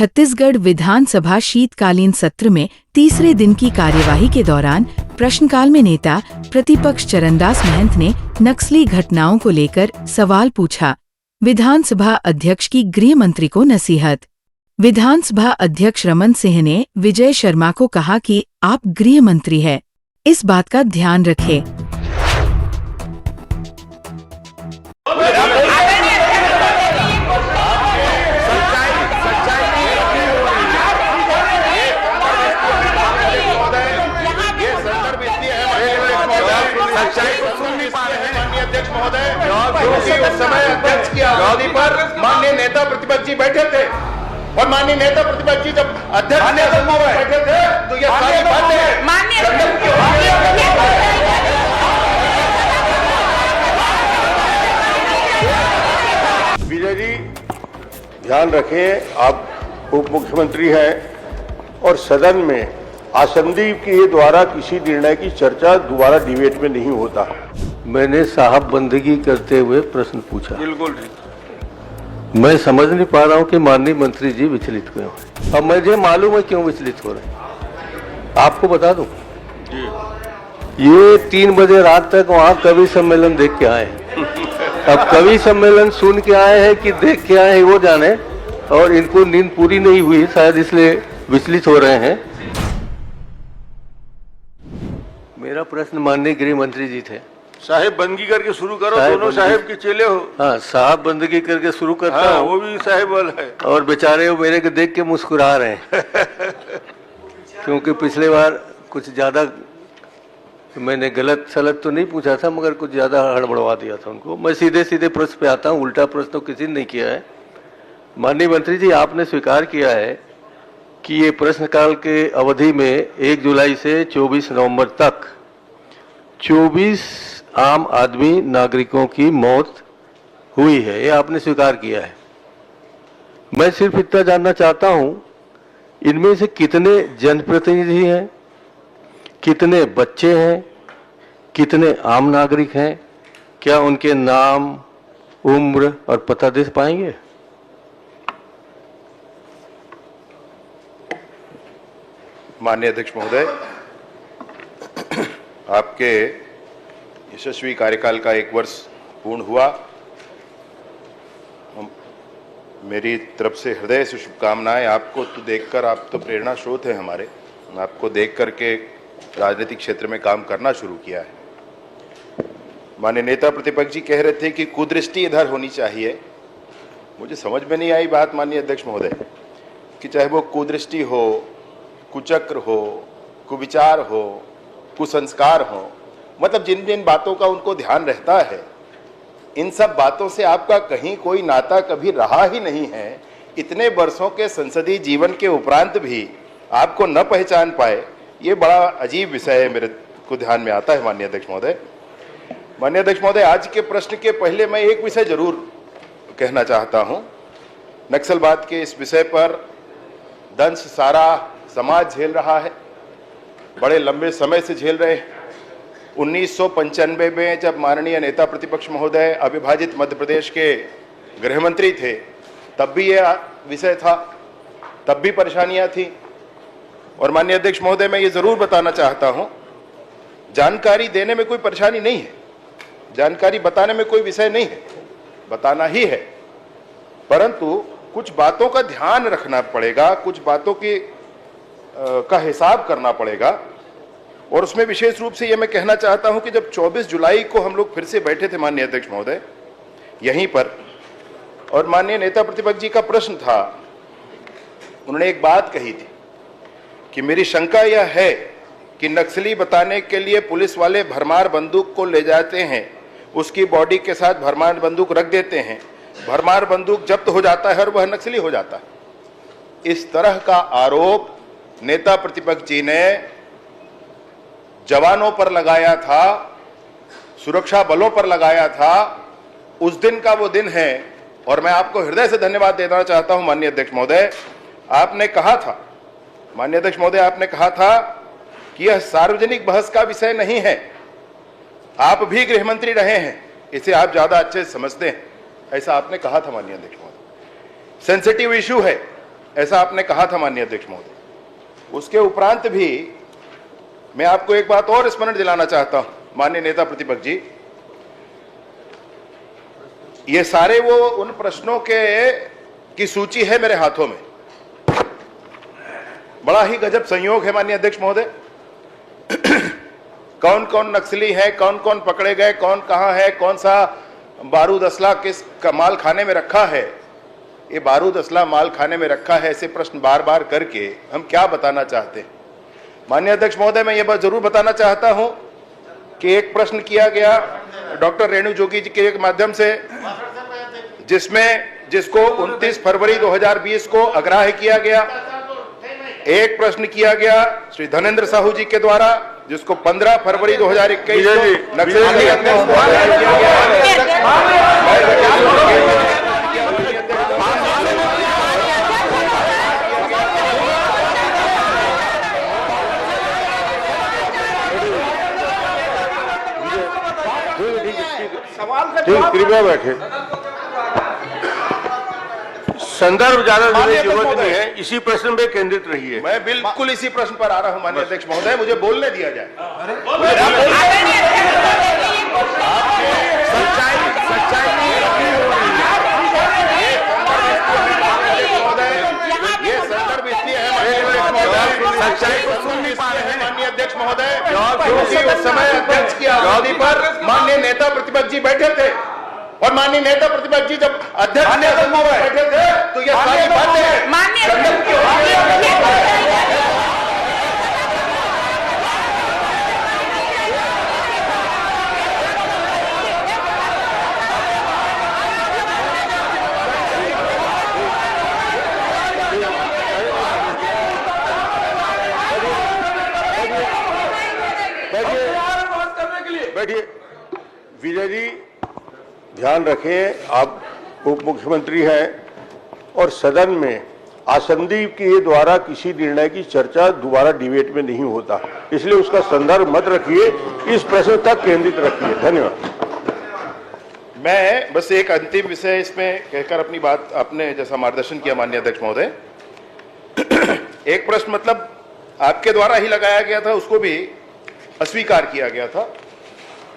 छत्तीसगढ़ विधानसभा शीतकालीन सत्र में तीसरे दिन की कार्यवाही के दौरान प्रश्नकाल में नेता प्रतिपक्ष चरणदास महंत ने नक्सली घटनाओं को लेकर सवाल पूछा। विधानसभा अध्यक्ष की गृह मंत्री को नसीहत। विधानसभा अध्यक्ष रमन सिंह ने विजय शर्मा को कहा कि आप गृह मंत्री हैं, इस बात का ध्यान रखें। अध्यक्ष महोदय, क्योंकि उस समय अध्यक्ष की आजादी पर माननीय नेता प्रतिपक्ष जी बैठे थे और माननीय नेता प्रतिपक्ष जी जब अध्यक्ष बैठे थे तो ये सारी बातें विजय जी ध्यान रखें, आप उप मुख्यमंत्री हैं और सदन में आसंदी के द्वारा किसी निर्णय की चर्चा दोबारा डिबेट में नहीं होता। मैंने साहब बंदगी करते हुए प्रश्न पूछा। बिल्कुल ठीक। मैं समझ नहीं पा रहा हूँ कि माननीय मंत्री जी विचलित क्यों हैं। अब मुझे मालूम है क्यों विचलित हो रहे हैं, आपको बता दूं। ये 3 बजे रात तक वहाँ कवि सम्मेलन देख के आए हैं। अब कवि सम्मेलन सुन के आए हैं कि देख के आए हैं वो जाने, और इनको नींद पूरी नहीं हुई शायद, इसलिए विचलित हो रहे हैं। मेरा प्रश्न माननीय गृह मंत्री जी थे। साहेब बंदगी करके शुरू करो, दोनों साहेब के चेले हो। हाँ, साहब बंदगी करके शुरू करता हाँ, हूँ। वो भी साहेब वाला है। और बेचारे वो मेरे को देख के मुस्कुरा रहे हैं क्योंकि पिछले बार कुछ ज्यादा मैंने गलत सलत तो नहीं पूछा था, मगर कुछ ज्यादा हड़बड़वा दिया था उनको। मैं सीधे सीधे प्रश्न पे आता हूँ, उल्टा प्रश्न तो किसी ने नहीं किया है। माननीय मंत्री जी, आपने स्वीकार किया है कि ये प्रश्नकाल के अवधि में 1 जुलाई से 24 नवंबर तक 24 आम आदमी नागरिकों की मौत हुई है, ये आपने स्वीकार किया है। मैं सिर्फ इतना जानना चाहता हूं, इनमें से कितने जनप्रतिनिधि हैं, कितने बच्चे हैं, कितने आम नागरिक हैं? क्या उनके नाम, उम्र और पता दे पाएंगे? माननीय अध्यक्ष महोदय, आपके यशस्वी कार्यकाल का 1 वर्ष पूर्ण हुआ। मेरी तरफ से हृदय से शुभकामनाएं। आपको तो देखकर, आप तो प्रेरणा स्रोत हैं हमारे, आपको देख करके राजनीतिक क्षेत्र में काम करना शुरू किया है। माननीय नेता प्रतिपक्ष जी कह रहे थे कि कुदृष्टि इधर होनी चाहिए। मुझे समझ में नहीं आई बात माननीय अध्यक्ष महोदय, कि चाहे वो कुदृष्टि हो, कुचक्र हो, कुविचार हो, कुसंस्कार हो, मतलब जिन जिन बातों का उनको ध्यान रहता है, इन सब बातों से आपका कहीं कोई नाता कभी रहा ही नहीं है। इतने वर्षों के संसदीय जीवन के उपरांत भी आपको न पहचान पाए, ये बड़ा अजीब विषय है, मेरे को ध्यान में आता है। माननीय अध्यक्ष महोदय, माननीय अध्यक्ष महोदय, आज के प्रश्न के पहले मैं एक विषय जरूर कहना चाहता हूं। नक्सलवाद के इस विषय पर दंश सारा समाज झेल रहा है, बड़े लंबे समय से झेल रहे हैं। 1995 में जब माननीय नेता प्रतिपक्ष महोदय अविभाजित मध्य प्रदेश के गृह मंत्री थे, तब भी यह विषय था, तब भी परेशानियां थी। और माननीय अध्यक्ष महोदय, मैं ये जरूर बताना चाहता हूं, जानकारी देने में कोई परेशानी नहीं है, जानकारी बताने में कोई विषय नहीं है, बताना ही है, परंतु कुछ बातों का ध्यान रखना पड़ेगा, कुछ बातों की का हिसाब करना पड़ेगा। और उसमें विशेष रूप से यह मैं कहना चाहता हूं कि जब 24 जुलाई को हम लोग फिर से बैठे थे माननीय अध्यक्ष महोदय यहीं पर, और माननीय नेता प्रतिपक्ष जी का प्रश्न था, उन्होंने एक बात कही थी कि मेरी शंका यह है कि नक्सली बताने के लिए पुलिस वाले भरमार बंदूक को ले जाते हैं, उसकी बॉडी के साथ भरमार बंदूक रख देते हैं, भरमार बंदूक जब्त हो जाता है और वह नक्सली हो जाता है। इस तरह का आरोप नेता प्रतिपक्ष जी ने जवानों पर लगाया था, सुरक्षा बलों पर लगाया था। उस दिन का वो दिन है, और मैं आपको हृदय से धन्यवाद देना चाहता हूं माननीय अध्यक्ष महोदय। आपने कहा था, माननीय अध्यक्ष महोदय, आपने कहा था कि यह सार्वजनिक बहस का विषय नहीं है। आप भी गृह मंत्री रहे हैं, इसे आप ज्यादा अच्छे से समझते हैं, ऐसा आपने कहा था माननीय अध्यक्ष महोदय। सेंसिटिव इशू है, ऐसा आपने कहा था माननीय अध्यक्ष महोदय। उसके उपरांत भी मैं आपको एक बात और स्मरण दिलाना चाहता हूं माननीय नेता प्रतिपक्ष जी, ये सारे वो उन प्रश्नों की सूची है मेरे हाथों में। बड़ा ही गजब संयोग है माननीय अध्यक्ष महोदय। कौन कौन नक्सली है, कौन कौन पकड़े गए, कौन कहां है, कौन सा बारूद असला किस माल खाने में रखा है, ये बारूद असला माल खाने में रखा है, ऐसे प्रश्न बार बार करके हम क्या बताना चाहते हैं। माननीय अध्यक्ष महोदय, मैं ये बात जरूर बताना चाहता हूं कि एक प्रश्न किया गया डॉक्टर रेणु जोगी जी के माध्यम से, जिसको 29 फरवरी 2020 को अग्राह्य किया गया। एक प्रश्न किया गया श्री धनेंद्र साहू जी के द्वारा, जिसको 15 फरवरी 2021 को नक्सली अध्यक्ष को अग्राह्य किया गया। ठीक, कृपया बैठे। संदर्भ ज्यादा देने की जरूरत नहीं है, इसी प्रश्न पे केंद्रित रहिए। मैं बिल्कुल इसी प्रश्न पर आ रहा हूं माननीय अध्यक्ष महोदय, मुझे बोलने दिया जाए। ये संदर्भ इसलिए है सच्चाई को सुन नहीं पा रहे हैं माननीय अध्यक्ष महोदय, क्योंकि उस समय अध्यक्ष की आवाज़ पर माननीय नेता प्रतिपक्ष जी बैठे थे, और माननीय नेता प्रतिपक्ष जी जब अध्यक्ष ने बैठे थे तो ये सारी बातें संदर्भ की बैठिए। विजय जी, ध्यान रखें, आप उप मुख्यमंत्री हैं और सदन में आसंदी के द्वारा किसी निर्णय की चर्चा दोबारा डिबेट में नहीं होता, इसलिए उसका संदर्भ मत रखिए, इस प्रश्न तक केंद्रित रखिए। धन्यवाद। मैं बस एक अंतिम विषय इसमें कहकर अपनी बात, आपने जैसा मार्गदर्शन किया माननीय अध्यक्ष महोदय, एक प्रश्न मतलब आपके द्वारा ही लगाया गया था, उसको भी अस्वीकार किया गया था।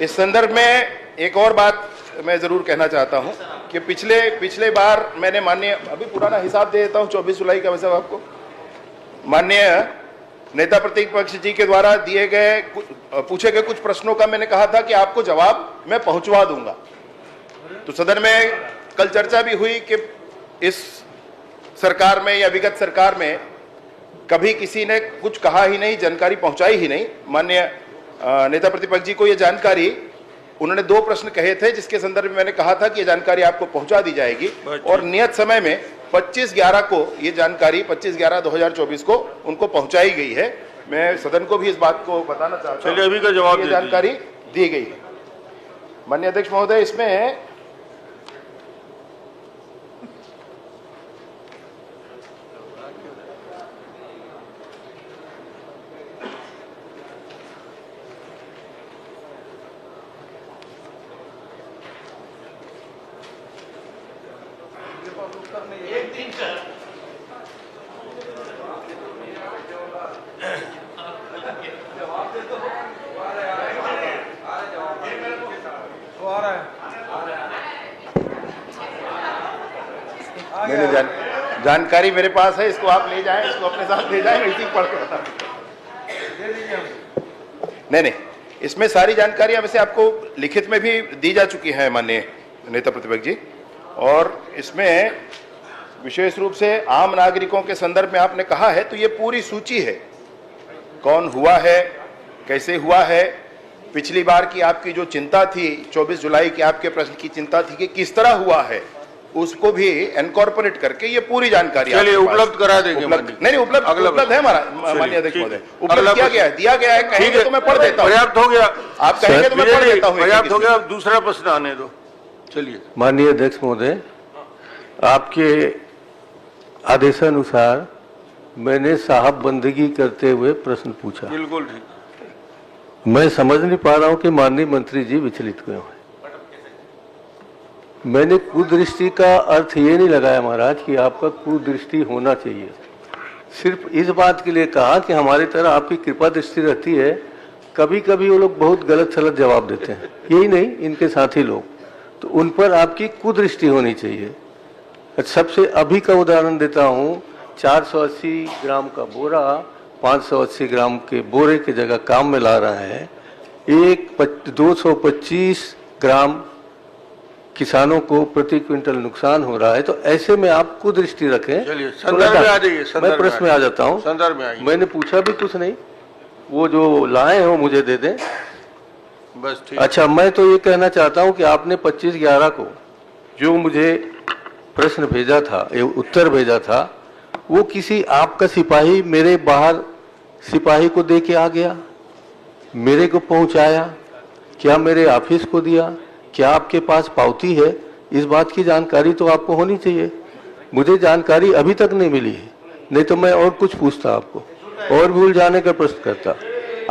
इस संदर्भ में एक और बात मैं जरूर कहना चाहता हूं कि पिछले बार मैंने माननीय, अभी पुराना हिसाब दे देता हूं 24 जुलाई का वैसे आपको, माननीय नेता प्रतिपक्ष जी के द्वारा दिए गए पूछे गए कुछ प्रश्नों का मैंने कहा था कि आपको जवाब मैं पहुंचवा दूंगा। तो सदन में कल चर्चा भी हुई कि इस सरकार में या विगत सरकार में कभी किसी ने कुछ कहा ही नहीं, जानकारी पहुंचाई ही नहीं। माननीय नेता प्रतिपक्ष जी को ये जानकारी, उन्होंने 2 प्रश्न कहे थे जिसके संदर्भ में मैंने कहा था कि ये जानकारी आपको पहुंचा दी जाएगी, और नियत समय में 25/11 को ये जानकारी 25/11/2024 को उनको पहुंचाई गई है। मैं सदन को भी इस बात को बताना चाहता हूं, चलिए अभी का जवाब ये जानकारी दी गई है। माननीय अध्यक्ष महोदय, इसमें मैंने जानकारी मेरे पास है, इसको आप ले जाएं, इसको अपने साथ ले जाएं, मैं इसी पढ़ के बता नहीं, इसमें सारी जानकारियां वैसे आपको लिखित में भी दी जा चुकी है माननीय नेता प्रतिपक्ष जी, और इसमें विशेष रूप से आम नागरिकों के संदर्भ में आपने कहा है, तो ये पूरी सूची है, कौन हुआ है, कैसे हुआ है, पिछली बार की आपकी जो चिंता थी, 24 जुलाई की आपके प्रश्न की चिंता थी कि किस तरह हुआ है, उसको भी इनकॉर्पोरेट करके ये पूरी जानकारी उपलब्ध करा देंगे। नहीं, उपलब्ध है हमारा माननीय अध्यक्ष महोदय, उपलब्ध किया गया है, दिया गया है। कहेंगे तो मैं पढ़ देता हूं। पर्याप्त हो गया, आप कहेंगे तो मैं पढ़ देता हूं। पर्याप्त हो गया, अब दूसरा प्रश्न आने दो। चलिए। माननीय अध्यक्ष महोदय, आपके आदेशानुसार मैंने साहब बंदगी करते हुए प्रश्न पूछा। बिल्कुल ठीक। मैं समझ नहीं पा रहा हूं कि माननीय मंत्री जी विचलित क्यों हैं। मैंने कुदृष्टि का अर्थ ये नहीं लगाया महाराज कि आपका कुदृष्टि होना चाहिए। सिर्फ इस बात के लिए कहा कि हमारी तरह आपकी कृपा दृष्टि रहती है। कभी कभी वो लोग बहुत गलत सलत जवाब देते हैं, यही नहीं इनके साथी लोग, तो उन पर आपकी कुदृष्टि होनी चाहिए। सबसे अभी का उदाहरण देता हूँ, 480 ग्राम का बोरा 580 ग्राम के बोरे की जगह काम में ला रहा है। 225 ग्राम किसानों को प्रति क्विंटल नुकसान हो रहा है। तो ऐसे में आप कुदृष्टि रखें। चलिए संदर्भ में आ जाइए। मैं प्रश्न में आ जाता हूँ। संदर्भ में आइए। मैंने पूछा भी कुछ नहीं, वो जो लाए हैं वो मुझे दे दें बस ठीक। अच्छा, मैं तो ये कहना चाहता हूँ कि आपने 25/11 को जो मुझे प्रश्न भेजा था, ये उत्तर भेजा था, वो किसी आपका सिपाही मेरे बाहर सिपाही को दे के आ गया, मेरे को पहुंचाया, क्या मेरे ऑफिस को दिया, क्या आपके पास पावती है? इस बात की जानकारी तो आपको होनी चाहिए। मुझे जानकारी अभी तक नहीं मिली है, नहीं तो मैं और कुछ पूछता आपको और भूल जाने का प्रश्न करता।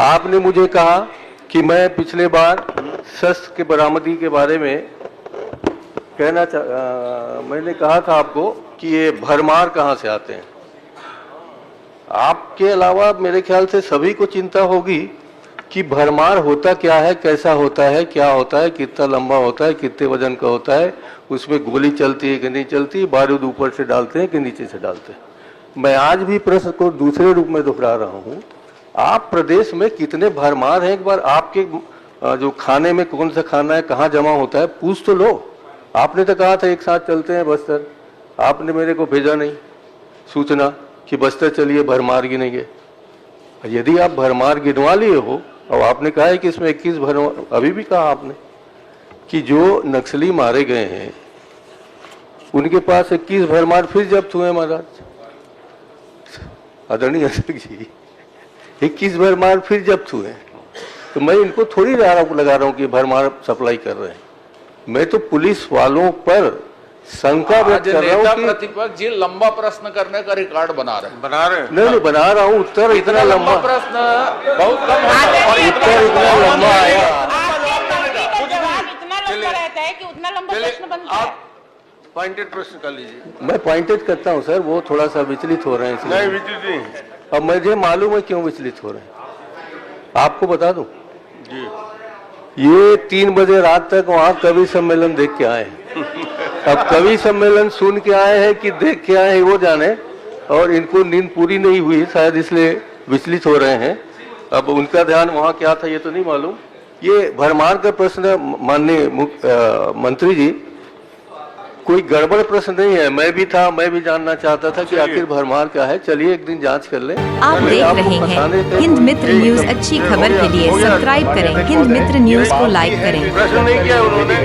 आपने मुझे कहा कि मैं पिछले बार शस्त्र के बरामदगी के बारे में मैंने कहा था आपको कि ये भरमार कहाँ से आते हैं। आपके अलावा मेरे ख्याल से सभी को चिंता होगी कि भरमार होता क्या है, कैसा होता है, क्या होता है, कितना लंबा होता है, कितने वजन का होता है, उसमें गोली चलती है कि नहीं चलती, बारूद ऊपर से डालते हैं कि नीचे से डालते हैं। मैं आज भी प्रश्न को दूसरे रूप में दोहरा रहा हूँ। आप प्रदेश में कितने भरमार हैं, एक बार आपके जो खाने में कौन सा खाना है, कहाँ जमा होता है, पूछ तो लो। आपने तो कहा था एक साथ चलते हैं बस्तर, आपने मेरे को भेजा नहीं सूचना कि बस्तर चलिए भरमार गिनेंगे। यदि आप भरमार गिनवा लिए हो और आपने कहा है कि इसमें 21 भरमार, अभी भी कहा आपने कि जो नक्सली मारे गए हैं उनके पास 21 भरमार फिर जब्त हुए महाराज, आदरणीय अध्यक्ष जी, 21 भरमार फिर जब्त हुए। तो मैं इनको थोड़ी आरोप लगा रहा हूँ कि भरमार सप्लाई कर रहे हैं, मैं तो पुलिस वालों पर शंका व्यक्त कर रहा हूँ कि प्रतिपक्ष जी लंबा प्रश्न करने का रिकॉर्ड बना रहे हैं। नहीं बना रहा हूँ। उत्तर इतना लंबा प्रश्न बहुत कम है। उत्तर इतना लंबा आया। इतना लंबा रहता है कि उतना लंबा प्रश्न बनता है। पॉइंटेड प्रश्न कर लीजिए। मैं पॉइंटेड करता हूँ सर, वो थोड़ा सा विचलित हो रहे हैं इसलिए। नहीं विचलित नहीं। अब मुझे मालूम है क्यों विचलित हो रहे हैं, आपको बता दूं जी। ये 3 बजे रात तक वहाँ कवि सम्मेलन देख के आए हैं। अब कवि सम्मेलन सुन के आए हैं कि देख के आए हैं वो जाने, और इनको नींद पूरी नहीं हुई शायद इसलिए विचलित हो रहे हैं। अब उनका ध्यान वहाँ क्या था ये तो नहीं मालूम। ये भरमार का प्रश्न माननीय मंत्री जी, कोई गड़बड़ प्रश्न नहीं है। मैं भी था, मैं भी जानना चाहता था कि आखिर भरमार क्या है। चलिए एक दिन जांच कर लें। आप देख रहे हैं हिंद मित्र न्यूज। अच्छी खबर के लिए सब्सक्राइब करें, हिंद मित्र न्यूज को लाइक करें। प्रश्न नहीं किया उन्होंने।